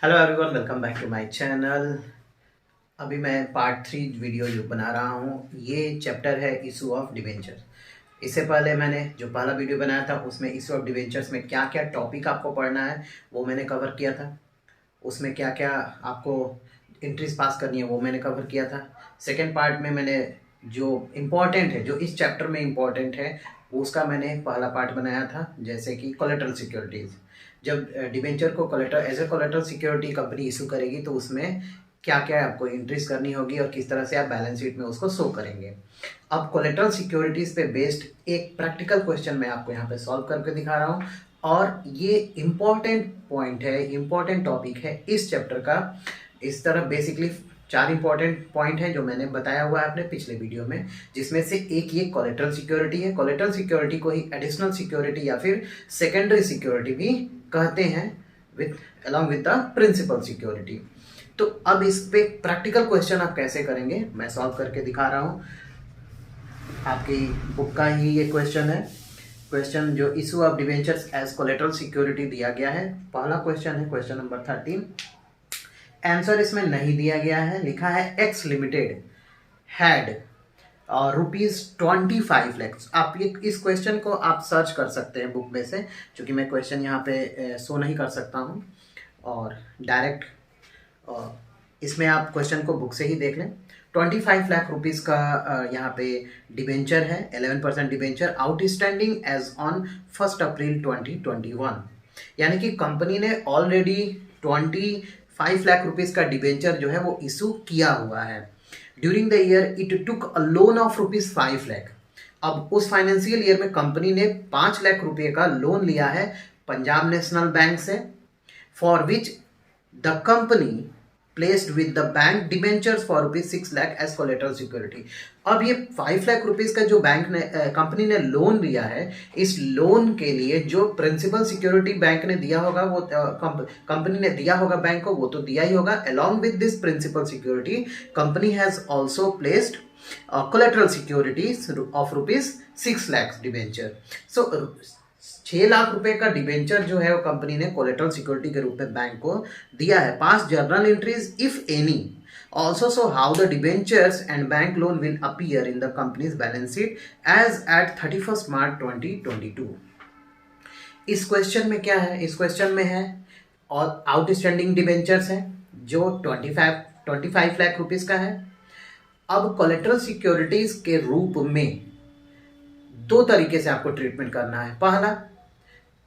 Hello everyone, welcome back to my channel. अभी मैं part 3 video जो बना रहा हूँ, ये चैप्टर है इशू ऑफ डिवेंचर। इससे पहले मैंने जो पहला वीडियो बनाया था उसमें इशू ऑफ डिवेंचर्स में क्या क्या टॉपिक आपको पढ़ना है वो मैंने कवर किया था। उसमें क्या क्या आपको एंट्रीज पास करनी है वो मैंने कवर किया था। सेकेंड पार्ट में मैंने जो इम्पोर्टेंट है, जो इस चैप्टर में इम्पोर्टेंट है, उसका मैंने पहला पार्ट बनाया था, जैसे कि कोलेटरल सिक्योरिटीज़। जब डिबेंचर को collateral as a collateral security company issue करेगी तो उसमें क्या क्या आपको एंट्रीज करनी होगी और किस तरह से आप बैलेंस शीट में उसको शो करेंगे। अब कोलेटरल सिक्योरिटीज़ पे बेस्ड एक प्रैक्टिकल क्वेश्चन मैं आपको यहाँ पे सॉल्व करके दिखा रहा हूँ, और ये इम्पॉर्टेंट पॉइंट है, इम्पॉर्टेंट टॉपिक है इस चैप्टर का। इस तरह बेसिकली 4 इंपॉर्टेंट पॉइंट हैं जो मैंने बताया हुआ है अपने पिछले वीडियो में, जिसमें से एक ये कोलेटरल सिक्योरिटी है। कोलेटरल सिक्योरिटी को ही एडिशनल सिक्योरिटी या फिर सेकेंडरी सिक्योरिटी भी कहते हैं, with along with the principal security. तो अब इस पे प्रैक्टिकल क्वेश्चन आप कैसे करेंगे मैं सॉल्व करके दिखा रहा हूँ। आपकी बुक का ही ये क्वेश्चन है। क्वेश्चन जो issue of debentures as collateral security दिया गया है, पहला क्वेश्चन है, क्वेश्चन नंबर 13। आंसर इसमें नहीं दिया गया है, लिखा है एक्स लिमिटेड हैड और ₹25 लाख। आप ये इस क्वेश्चन को आप सर्च कर सकते हैं बुक में से, क्योंकि मैं क्वेश्चन यहाँ पे शो नहीं कर सकता हूँ और डायरेक्ट इसमें आप क्वेश्चन को बुक से ही देख लें। 25 लाख रुपीज़ का यहाँ पे डिबेंचर है, 11% डिबेंचर आउटस्टैंडिंग एज ऑन 1 अप्रैल 2021। यानी कि कंपनी ने ऑलरेडी 25 लाख रुपीज़ का डिबेंचर जो है वो इशू किया हुआ है। During the year it took a loan of ₹5 lakh. अब उस फाइनेंशियल ईयर में कंपनी ने 5 लाख रुपए का लोन लिया है पंजाब नेशनल बैंक से, for which the company placed with the bank debentures for ₹6 lakh as collateral security. अब ये 5 लाख रुपीज का जो बैंक ने कंपनी ने लोन लिया है, इस लोन के लिए जो प्रिंसिपल सिक्योरिटी बैंक ने दिया होगा वो कंपनी ने दिया होगा बैंक को, वो तो दिया ही होगा। Along with this principal security company has also placed collateral securities of ₹6 lakhs debenture. So 6 lakh रुपए का डिबेंचर जो है वो कंपनी ने कोलेटरल सिक्योरिटी के रूप में बैंक को दिया है। पास journal entries if any also show how the debentures and bank loan will appear in the company's balance sheet as at 31st March 2022। इस क्वेश्चन में क्या है, इस क्वेश्चन में है और आउटस्टैंडिंग डिबेंचर्स है जो 25 लाख रुपीज का है। अब कोलेटरल सिक्योरिटीज के रूप में दो तरीके से आपको ट्रीटमेंट करना है। पहला,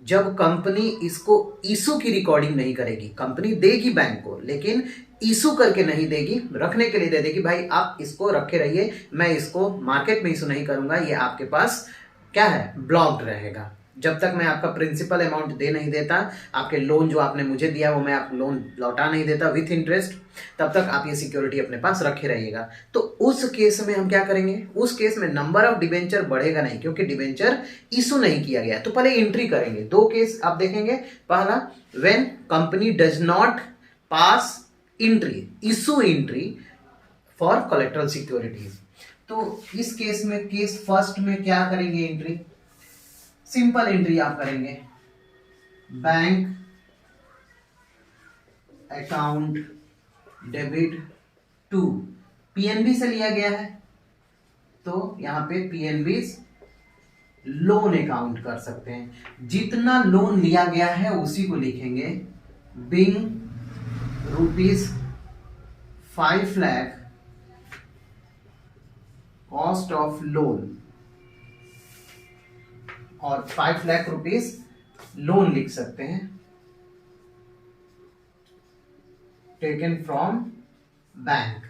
जब कंपनी इसको इशू की रिकॉर्डिंग नहीं करेगी, कंपनी देगी बैंक को लेकिन इशू करके नहीं देगी, रखने के लिए दे देगी, भाई आप इसको रखे रहिए, मैं इसको मार्केट में इशू नहीं करूंगा, ये आपके पास क्या है, ब्लॉक्ड रहेगा। जब तक मैं आपका प्रिंसिपल अमाउंट दे नहीं देता, आपके लोन जो आपने मुझे दिया वो मैं आप लोन लौटा नहीं देता विथ इंटरेस्ट, तब तक आप ये सिक्योरिटी अपने पास रखे रहिएगा। तो उस केस में हम क्या करेंगे, उस केस में नंबर ऑफ डिबेंचर बढ़ेगा नहीं, क्योंकि डिबेंचर इशू नहीं किया गया। तो पहले एंट्री करेंगे, दो केस आप देखेंगे। पहला, when company does not pass entry, issue entry for collateral securities. तो इस केस में, केस फर्स्ट में क्या करेंगे, एंट्री सिंपल एंट्री आप करेंगे, bank account debit to, PNB से लिया गया है तो यहां पे पीएनबी लोन अकाउंट कर सकते हैं। जितना लोन लिया गया है उसी को लिखेंगे, being ₹5 lakh cost of loan, और 5 लाख रुपीज लोन लिख सकते हैं टेकन फ्रॉम बैंक।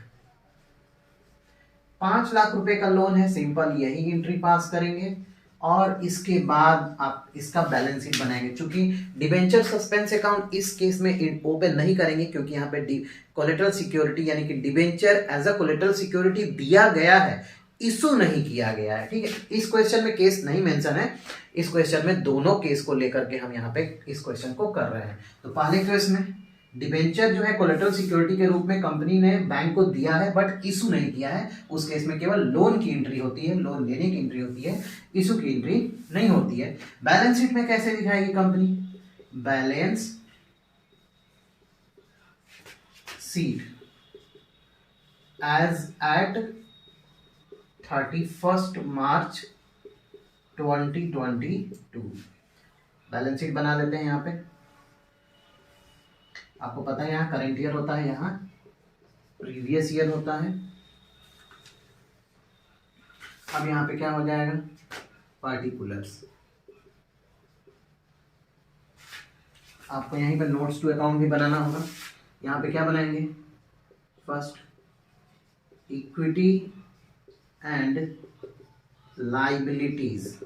5 लाख रुपए का लोन है, सिंपल यही एंट्री पास करेंगे और इसके बाद आप इसका बैलेंस शीट बनाएंगे। क्योंकि डिबेंचर सस्पेंस अकाउंट इस केस में ओपन नहीं करेंगे, क्योंकि यहाँ पे कोलेटरल सिक्योरिटी यानी कि debenture as a collateral security दिया गया है, इशू नहीं किया गया है। ठीक है, इस क्वेश्चन में केस नहीं मेंशन है, इस क्वेश्चन में दोनों केस को लेकर के हम यहाँ पे इस क्वेश्चन को कर रहे हैं। तो पहले केस में डिबेंचर जो है कोलेटरल सिक्योरिटी के रूप में कंपनी ने बैंक को दिया है बट इशू नहीं किया है, उस केस में केवल लोन की एंट्री होती है, लोन लेने की एंट्री होती है, इशू की एंट्री नहीं होती है। बैलेंस शीट में कैसे दिखाएगी company, balance exceed as at 31st March 2022। Balance sheet बना लेते हैं। यहाँ पे आपको पता है यहाँ करंट ईयर होता है, यहाँ प्रीवियस ईयर होता है। अब यहाँ पे क्या हो जाएगा, पार्टिकुलर्स। आपको यहीं पर नोट्स टू अकाउंट भी बनाना होगा। यहाँ पे क्या बनाएंगे, first equity and liabilities,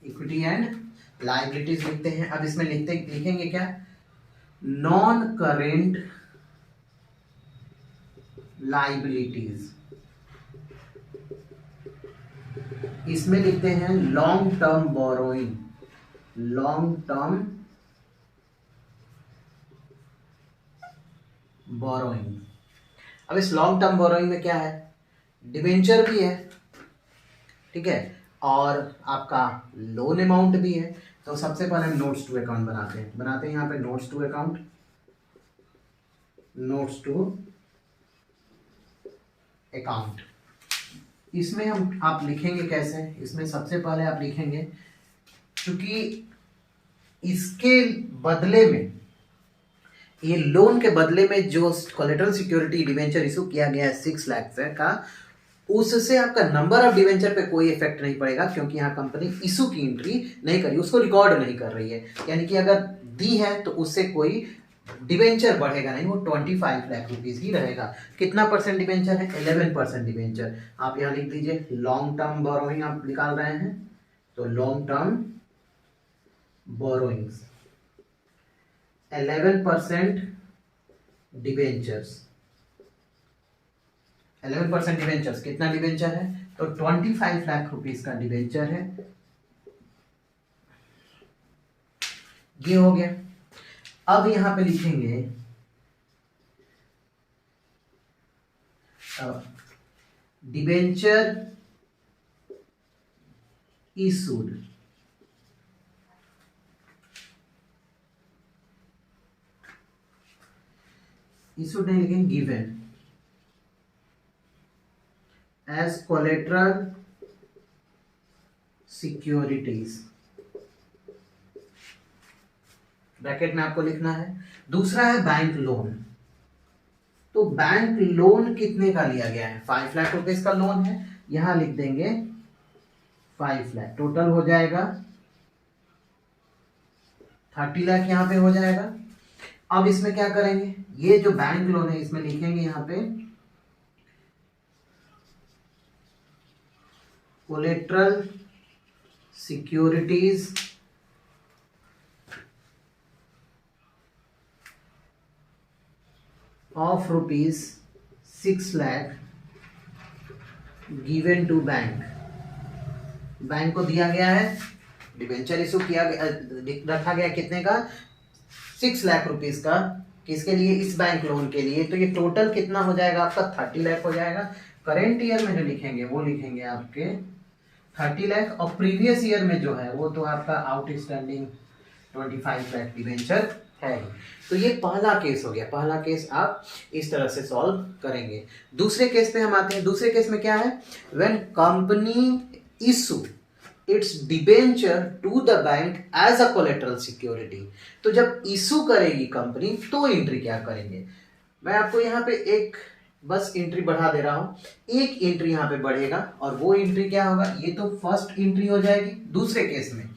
equity and liabilities लिखते हैं। अब इसमें लिखेंगे क्या, नॉन करेंट लाइबिलिटीज। इसमें लिखते हैं long term borrowing, long term borrowing. अब इस लॉन्ग टर्म बोरोइंग में क्या है, डिबेंचर भी है, ठीक है, और आपका लोन अमाउंट भी है। तो सबसे पहले हम नोट्स टू अकाउंट बनाते हैं यहाँ पे notes to account, notes to account. इसमें आप लिखेंगे कैसे, इसमें सबसे पहले आप लिखेंगे, क्योंकि इसके बदले में, ये लोन के बदले में जो कोलेटरल सिक्योरिटी डिवेंचर इशू किया गया है 6 लाख का, उससे आपका नंबर ऑफ डिवेंचर पे कोई इफेक्ट नहीं पड़ेगा, क्योंकि यहाँ कंपनी इशू की एंट्री नहीं करी, उसको रिकॉर्ड नहीं कर रही है। यानी कि अगर दी है तो उससे कोई डिवेंचर बढ़ेगा नहीं, वो 25 लाख रुपीज ही रहेगा। कितना परसेंट डिवेंचर है, 11% डिवेंचर। आप यहाँ लिख दीजिए लॉन्ग टर्म बोरोइंग आप निकाल रहे हैं, तो long term borrowings 11% debentures. 11% debentures, कितना डिवेंचर है, तो 25 लाख रुपीस का डिवेंचर है। ये हो गया। अब यहां पे लिखेंगे डिवेंचर इशूड, इशूड नहीं लिखेंगे, given as collateral securities, bracket में आपको लिखना है। दूसरा है बैंक लोन। तो बैंक लोन कितने का लिया गया है, 5 लाख रुपए का लोन है, यहां लिख देंगे 5 लाख, टोटल हो जाएगा 30 लाख यहां पे हो जाएगा। अब इसमें क्या करेंगे, ये जो बैंक लोन है इसमें लिखेंगे यहां पे collateral securities of ₹6 lakh given to bank. Bank को दिया गया है, डिबेंचर इशू किया गया, रखा गया कितने का, 6 लाख रुपीस का, किसके लिए, इस बैंक लोन के लिए। तो ये टोटल कितना हो जाएगा आपका, 30 लाख हो जाएगा। करेंट ईयर में जो लिखेंगे वो लिखेंगे आपके 30 लाख, और प्रीवियस ईयर में जो है वो तो आपका आउटस्टैंडिंग 25 लाख डिबेंचर है। तो ये पहला केस हो गया, पहला केस आप इस तरह से सॉल्व करेंगे। दूसरे केस पे हम आते हैं। दूसरे केस में क्या है, when company issue its debenture to the bank as a collateral security. तो जब इशू करेगी कंपनी तो एंट्री क्या करेंगे, मैं आपको यहाँ पे एक बस एंट्री बढ़ा दे रहा हूं, एक एंट्री यहाँ पे बढ़ेगा, और वो एंट्री क्या होगा, ये तो फर्स्ट एंट्री हो जाएगी। दूसरे केस में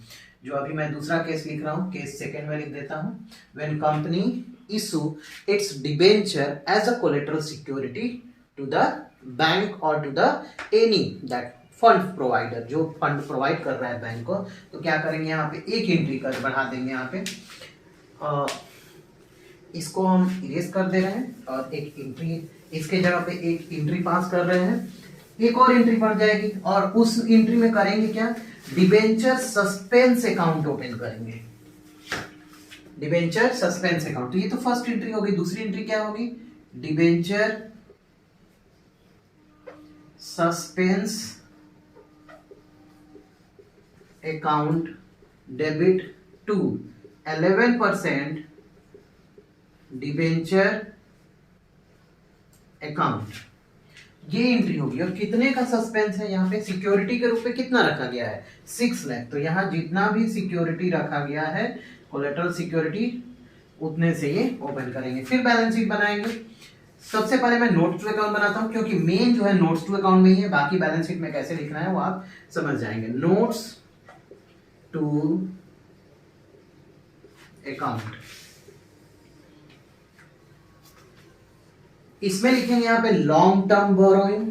जो अभी मैं दूसरा केस लिख रहा हूं, केस सेकंड में लिख देता हूं, when company issue its debenture as a collateral security to the bank और to the any that fund provider, जो फंड प्रोवाइड कर रहा है बैंक को। तो क्या करेंगे, यहाँ पे एक एंट्री कर बढ़ा देंगे, यहाँ पे इसको हम इरेज कर दे रहे हैं, और एक एंट्री इसके जगह पे एक एंट्री पास कर रहे हैं, एक और एंट्री बढ़ जाएगी, और उस एंट्री में करेंगे क्या, डिबेंचर सस्पेंस अकाउंट ओपन करेंगे, डिबेंचर सस्पेंस अकाउंट। तो ये तो फर्स्ट एंट्री होगी। दूसरी एंट्री क्या होगी, debenture suspense account debit to 11% debenture account, ये एंट्री होगी। और कितने का सस्पेंस है यहाँ पे, सिक्योरिटी के रूप में कितना रखा गया है, 6 लाख। तो यहाँ जितना भी सिक्योरिटी रखा गया है, कोलेटरल सिक्योरिटी, उतने से ये ओपन करेंगे। फिर बैलेंस शीट बनाएंगे। सबसे पहले मैं नोट्स टू अकाउंट बनाता हूं, क्योंकि मेन जो है नोट्स टू अकाउंट में ही है, बाकी बैलेंस शीट में कैसे लिखना है वो आप समझ जाएंगे। नोट्स टू अकाउंट, इसमें लिखेंगे यहां पे long term borrowing,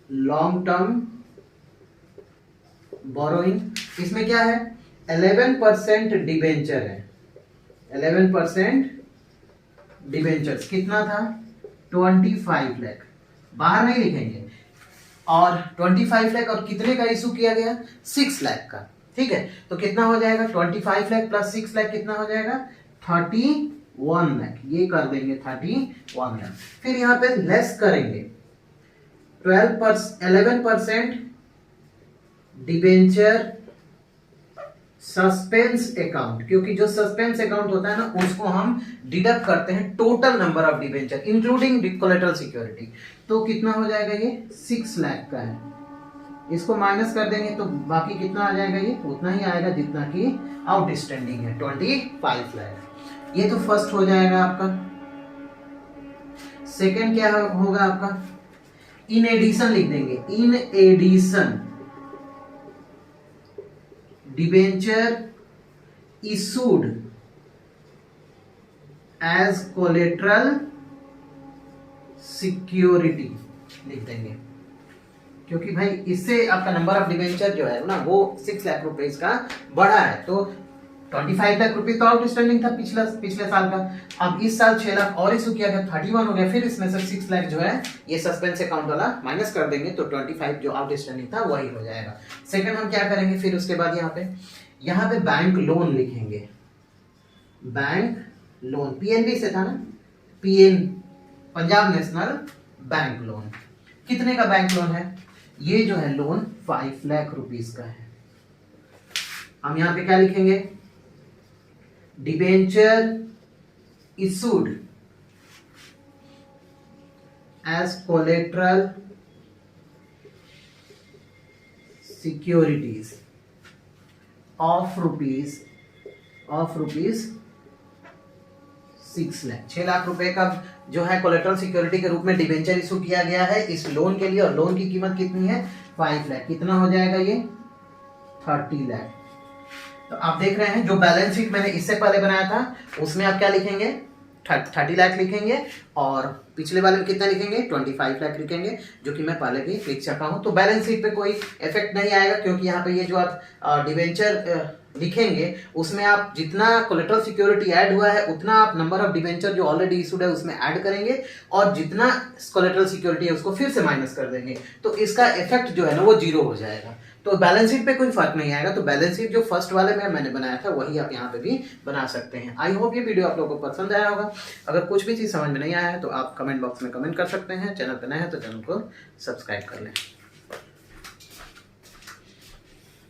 long term borrowing. इसमें क्या है, 11% डिबेंचर है, 11% डिबेंचर्स। कितना था, 25 लाख, बाहर नहीं लिखेंगे। और 25 लाख, और कितने का इशू किया गया, 6 लाख का। ठीक है, तो कितना हो जाएगा, 25 लाख प्लस 6 लाख कितना हो जाएगा, 31 लाख। ये कर देंगे 31 लाख। फिर यहाँ पे लेस करेंगे 11% डिबेंचर सस्पेंस अकाउंट, क्योंकि जो सस्पेंस अकाउंट होता है ना, उसको हम डिडक्ट करते हैं total number of debenture including collateral security. तो कितना हो जाएगा, ये 6 लाख का है। इसको माइनस कर देंगे तो बाकी कितना आ जाएगा, ये उतना ही आएगा जितना कि आउटस्टैंडिंग है, 25 लाख। ये तो फर्स्ट हो जाएगा आपका। सेकेंड क्या होगा आपका, इन एडिशन लिख देंगे, in addition debenture issued as collateral security लिख देंगे, क्योंकि भाई इससे आपका नंबर ऑफ डिबेंचर जो है ना वो 6 लाख रुपए का बढ़ा है। तो 25 लाख रुपए तो आउटस्टैंडिंग था पिछले साल का। अब इस साल 6 लाख और इशू किया गया, 31 हो गया। फिर इसमें से 6 लाख जो है ये सस्पेंस अकाउंट वाला माइनस कर देंगे, तो 25 जो आउटस्टैंडिंग था वही हो जाएगा। सेकंड हम क्या करेंगे, फिर उसके बाद यहाँ पे बैंक लोन लिखेंगे, बैंक लोन, पीएनबी से था ना, पंजाब नेशनल बैंक लोन। कितने का बैंक लोन है, ये जो है लोन 5 लाख रुपीस का है। हम यहां पे क्या लिखेंगे, debenture issued as collateral securities of rupees 6 lakh. 6 lakh रुपए का जो है कोलेटरल सिक्योरिटी के रूप में डिबेंचर इशू किया गया है इस लोन के लिए, और लोन की कीमत कितनी है, 5 लाख। कितना हो जाएगा ये, 30 लाख। तो आप देख रहे हैं जो बैलेंस शीट मैंने इससे पहले बनाया था उसमें आप क्या लिखेंगे, 30 लाख लिखेंगे, और पिछले वाले में कितना लिखेंगे, 25 लाख लिखेंगे, जो कि मैं पहले भी लिख चुका हूं। तो बैलेंस शीट पे कोई इफेक्ट नहीं आएगा, क्योंकि यहाँ पे ये जो आप डिबेंचर लिखेंगे उसमें आप जितना कोलेटरल सिक्योरिटी ऐड हुआ है उतना आप नंबर ऑफ डिबेंचर जो ऑलरेडी इशूड है उसमें ऐड करेंगे, और जितना कोलेटरल सिक्योरिटी है उसको फिर से माइनस कर देंगे। तो इसका इफेक्ट जो है ना वो 0 हो जाएगा। तो बैलेंस शीट पे कोई फर्क नहीं आएगा। तो बैलेंस शीट जो फर्स्ट वाले में मैंने बनाया था वही आप यहाँ पे भी बना सकते हैं। आई होप ये वीडियो आप लोगों को पसंद आया होगा। अगर कुछ भी चीज़ समझ में नहीं आया है तो आप कमेंट बॉक्स में कमेंट कर सकते हैं। चैनल पे नए हैं तो चैनल को सब्सक्राइब कर लें।